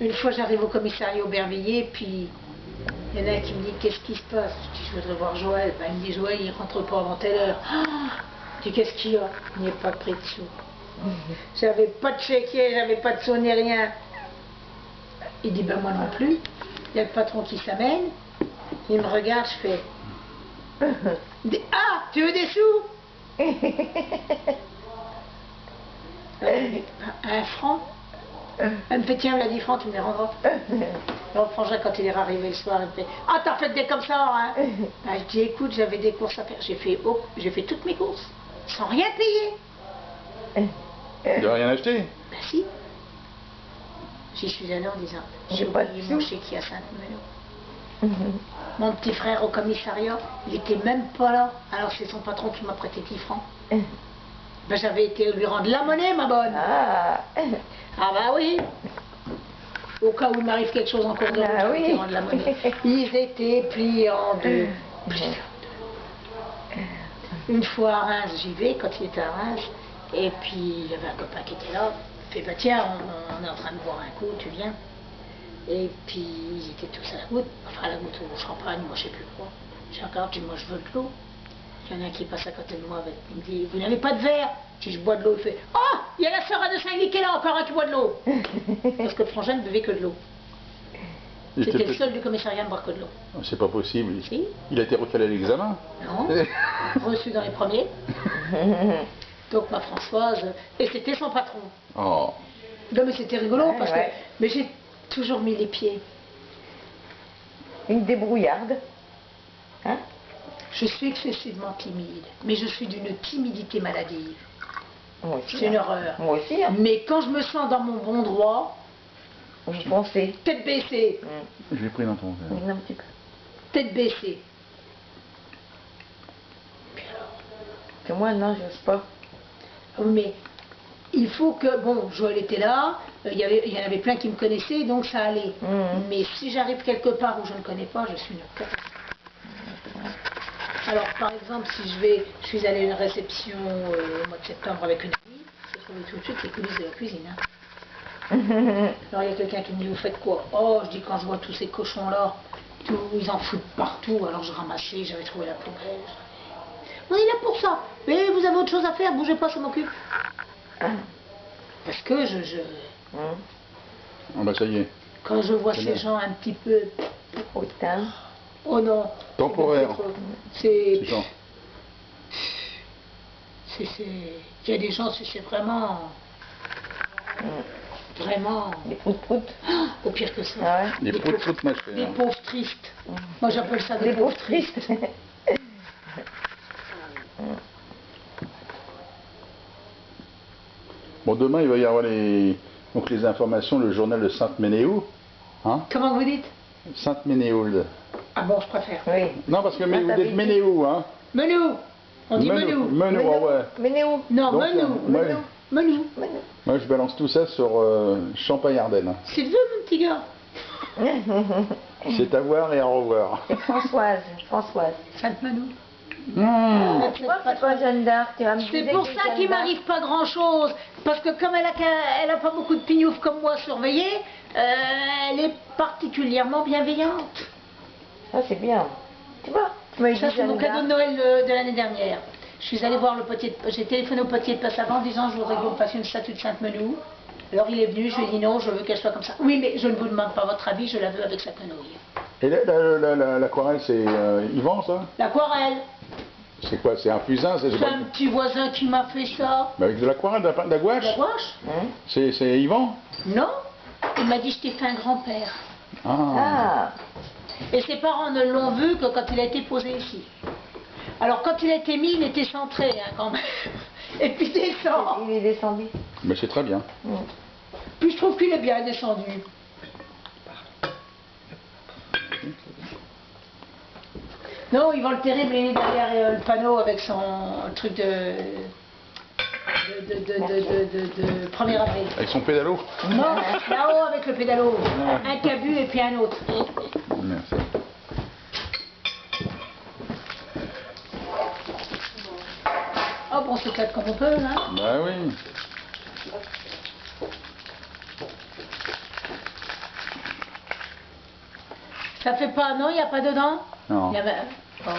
Une fois, j'arrive au commissariat Aubervilliers, puis il y en a un qui me dit qu'est-ce qui se passe. Je dis je voudrais voir Joël. Ben, il me dit Joël, il rentre pas avant telle heure. Je dis qu'est-ce qu'il y a? Il n'y a pas pris de sous. J'avais pas de chéquier, j'avais pas de sous ni rien. Il dit ben moi non plus. Il y a le patron qui s'amène. Il me regarde, je fais ah, tu veux des sous? Un franc. Elle me fait tiens, elle a 10 francs, tu me les rendras. Alors Frangin, quand il est arrivé le soir, il me fait ah, t'as fait des comme ça, hein? Ben, je dis écoute, j'avais des courses à faire. J'ai fait toutes mes courses, sans rien payer. Tu n'as rien acheté? Ben si. J'y suis allée en disant j'ai oublié mon chéquier à Saint-Melo. Mon petit frère au commissariat, il était même pas là. Alors c'est son patron qui m'a prêté 10 francs. Ben j'avais été lui rendre la monnaie, ma bonne. Ah bah oui. Au cas où il m'arrive quelque chose en cours de route, j'avais été rendre la monnaie. Ils étaient pliés en deux. Une fois à Reims, j'y vais, quand il était à Reims, et puis il y avait un copain qui était là. Il fait bah tiens, on est en train de boire un coup, tu viens. Et puis ils étaient tous à la goutte, enfin à la goutte au champagne, moi je sais plus quoi. Je regarde, je dis moi je veux de l'eau. Il y en a un qui passe à côté de moi avec, il me dit vous n'avez pas de verre? Si je bois de l'eau, il fait oh, il y a la sœur de Saint-Guy qui est là, encore un qui boit de l'eau. Parce que Frangin ne buvait que de l'eau. C'était le seul du commissariat à ne boire que de l'eau. C'est pas possible. Si. Il a été recalé à l'examen? Non, reçu dans les premiers. Donc ma Françoise, et c'était son patron. Oh. Non mais c'était rigolo parce que mais j'ai toujours mis les pieds. Une débrouillarde. Hein? Je suis excessivement timide, mais je suis d'une timidité maladive. C'est une horreur. Moi aussi. Hein. Mais quand je me sens dans mon bon droit, vous pensez. Tête baissée. Je l'ai pris dans ton verre. Un petit peu. Tête baissée. Que moi, non, je n'ose pas. Mais il faut que, bon, Joël était là, il y en avait plein qui me connaissaient, donc ça allait. Mais si j'arrive quelque part où je ne connais pas, je suis une catastrophe. Alors, par exemple, si je suis allée à une réception au mois de septembre avec une amie, j'ai trouvé tout de suite les coulisses de la cuisine. Hein. Alors, il y a quelqu'un qui me dit, vous faites quoi? Oh, je dis, quand je vois tous ces cochons-là, ils en foutent partout, alors je ramassais, j'avais trouvé la poubelle. On est là pour ça. Mais vous avez autre chose à faire, bougez pas, ça m'occupe. Parce que Ah bah ça y est. quand je vois ces gens un petit peu... Hautain. Oh non. Temporaire. C'est... Il y a des gens, c'est vraiment... Vraiment... Des proutes-proutes. Au pire que ça. Ah ouais. Des proutes-proutes, ma chère. Des pauvres tristes. Moi j'appelle ça des pauvres tristes. Bon, demain, il va y avoir donc les informations, le journal de Sainte-Ménéhould. Hein? Comment vous dites? Sainte-Ménéhould. Ah bon, je préfère. Oui. Non, parce que vous dites Ménéhould, hein? Menou. On dit Menou. Menou, ah ouais. Menou. Non, Donc, Menou. Menou. Moi, je balance tout ça sur Champagne-Ardenne. C'est le vœu, mon petit gars. C'est à voir et à revoir. C'est Françoise. Sainte-Menou. Tu vois, c'est pas Jeanne d'Arc. C'est pour ça qu'il m'arrive pas grand-chose. Parce que comme elle a pas beaucoup de pignoufs comme moi surveillés, elle est particulièrement bienveillante. Ça, c'est bien. Tu vois, ça, c'est mon cadeau de Noël de l'année dernière. Je suis allée voir le potier, j'ai téléphoné au potier de Passavant en disant je voudrais que vous me fassiez une statue de Sainte-Menou. Alors il est venu, je lui ai dit non, je veux qu'elle soit comme ça. Oui, mais je ne vous demande pas votre avis, je la veux avec sa quenouille. Et l'aquarelle, c'est Yvan, ça? L'aquarelle. C'est quoi? C'est un fusain? C'est un petit voisin qui m'a fait ça. Mais avec de l'aquarelle, de la gouache? De la gouache? C'est Yvan? Non, il m'a dit je t'ai fait un grand-père. Ah. Et ses parents ne l'ont vu que quand il a été posé ici. Alors quand il a été mis, il était centré hein, quand même. Et puis descend. Il est descendu. Mais c'est très bien. Puis je trouve qu'il est bien descendu. Non, Yvan le Terrible, il est derrière le panneau avec son truc de 1er avril. Avec son pédalo? Non, là-haut avec le pédalo. Un cabu et puis un autre. Merci. Oh bon, on s'éclate comme on peut, hein. Bah oui. Ça fait pas, non, il n'y a pas dedans? Non. Il y avait... Oh.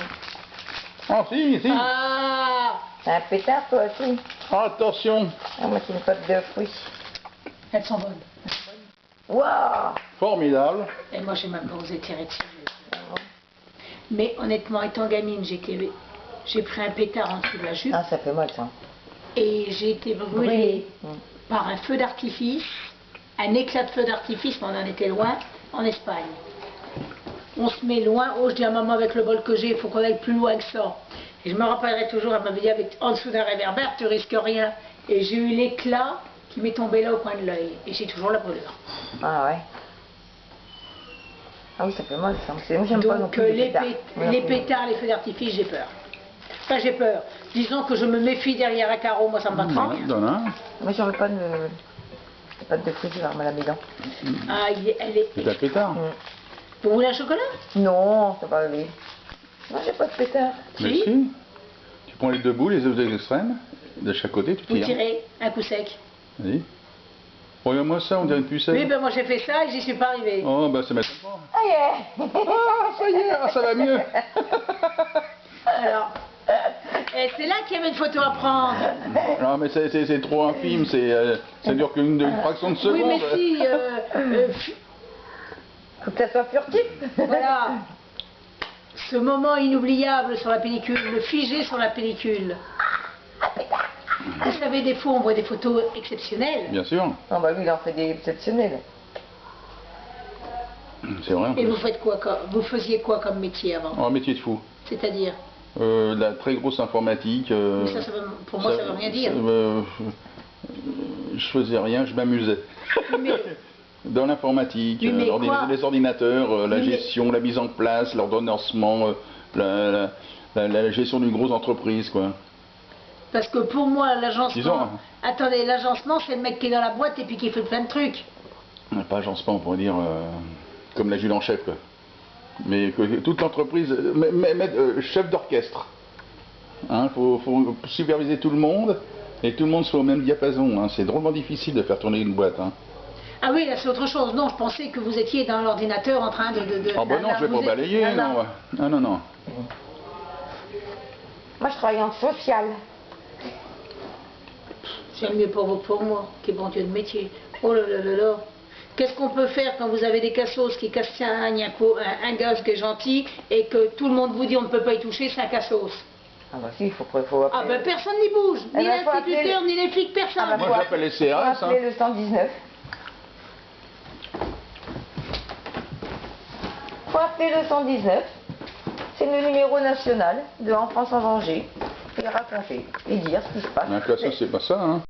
Ah, si, si. Ah, T'as un pétard, toi aussi? Attention. Ah, moi, c'est une pote de fruits. elles sont bonnes. Waouh! Formidable. Et moi, j'ai même pas osé tirer dessus. Mais honnêtement, étant gamine, j'ai pris un pétard en dessous de la jupe Ah, ça fait mal, ça. et j'ai été brûlée par un feu d'artifice, un éclat de feu d'artifice, mais on en était loin, en Espagne. On se met loin, oh je dis à maman avec le bol que j'ai, il faut qu'on aille plus loin que ça. Et je me rappellerai toujours, elle m'avait dit en dessous d'un réverbère, tu risques rien. Et j'ai eu l'éclat qui m'est tombé là au coin de l'œil. Et j'ai toujours la brûlure. Ah ouais. Ah oui, ça fait mal, ça. Moi, j'aime pas non Donc plus les pétards. pétards, les feux d'artifice, j'ai peur. Enfin, j'ai peur. Disons que je me méfie derrière un carreau, moi ça me va très bien. Donne un. Moi, j'en veux pas de fruits, je vais avoir mal à mes dents. Ah, elle est... C'est un pétard. Vous voulez un chocolat? Non, ça va aller. Moi, j'ai pas de pétard. Mais Si. si. Tu prends les deux bouts, les deux extrêmes, de chaque côté, tu Vous tires. tirez un coup sec. Vas-y. Regarde-moi ça, on dirait une pucelle. Oui, ben moi j'ai fait ça et j'y suis pas arrivé. Oh, bah ça m'étonne pas. Ah yeah. Ah, ça y est, ah, ça va mieux. Alors, et c'est là qu'il y avait une photo à prendre. Non, mais c'est trop infime, ça dure qu'une fraction de seconde. Oui, mais si, Faut que ça soit furtif. voilà. Ce moment inoubliable sur la pellicule, le figé sur la pellicule. Vous savez, des fois on voit des photos exceptionnelles. Bien sûr, Non, bah lui, il en fait des exceptionnels. c'est vrai. en Et plus. vous faisiez quoi comme métier avant? Oh, un métier de fou. C'est-à-dire? De la très grosse informatique. Mais ça pour moi, ça veut rien dire. Je faisais rien, je m'amusais. Mais, Dans l'informatique, Oui, mais quoi les ordinateurs, la Oui, mais- gestion, la mise en place, l'ordonnancement, la gestion d'une grosse entreprise, quoi. parce que pour moi, Disons, l'agencement... hein. Attendez, l'agencement, c'est le mec qui est dans la boîte et puis qui fait plein de trucs. Pas agencement, on pourrait dire, comme l'adjudant en chef, quoi. Mais que toute l'entreprise, chef d'orchestre. Hein, faut superviser tout le monde et tout le monde soit au même diapason. Hein. C'est drôlement difficile de faire tourner une boîte. Hein. Ah oui, là c'est autre chose. Non, je pensais que vous étiez dans l'ordinateur en train de... Ah bah non, je vais pas balayer, non. Ah non, non. Moi, je travaille en social. J'aime mieux pour vous que pour moi, qui est bon Dieu de métier. Oh là là là là. Qu'est-ce qu'on peut faire quand vous avez des cassos qui cassent un gosse qui est gentil et que tout le monde vous dit on ne peut pas y toucher, c'est un cassos. Ah bah si, il faut appeler. Ah ben personne n'y bouge, Eh ni ben, faut l'instituteur, appeler ni les flics, personne. Ah bah, Moi j'appelle les Faut CRS. appeler Hein. le 119. Faut appeler le 119. C'est le numéro national de Enfance en danger. Et raconter. Et dire ce qui se passe. Un cassos, c'est pas ça, hein.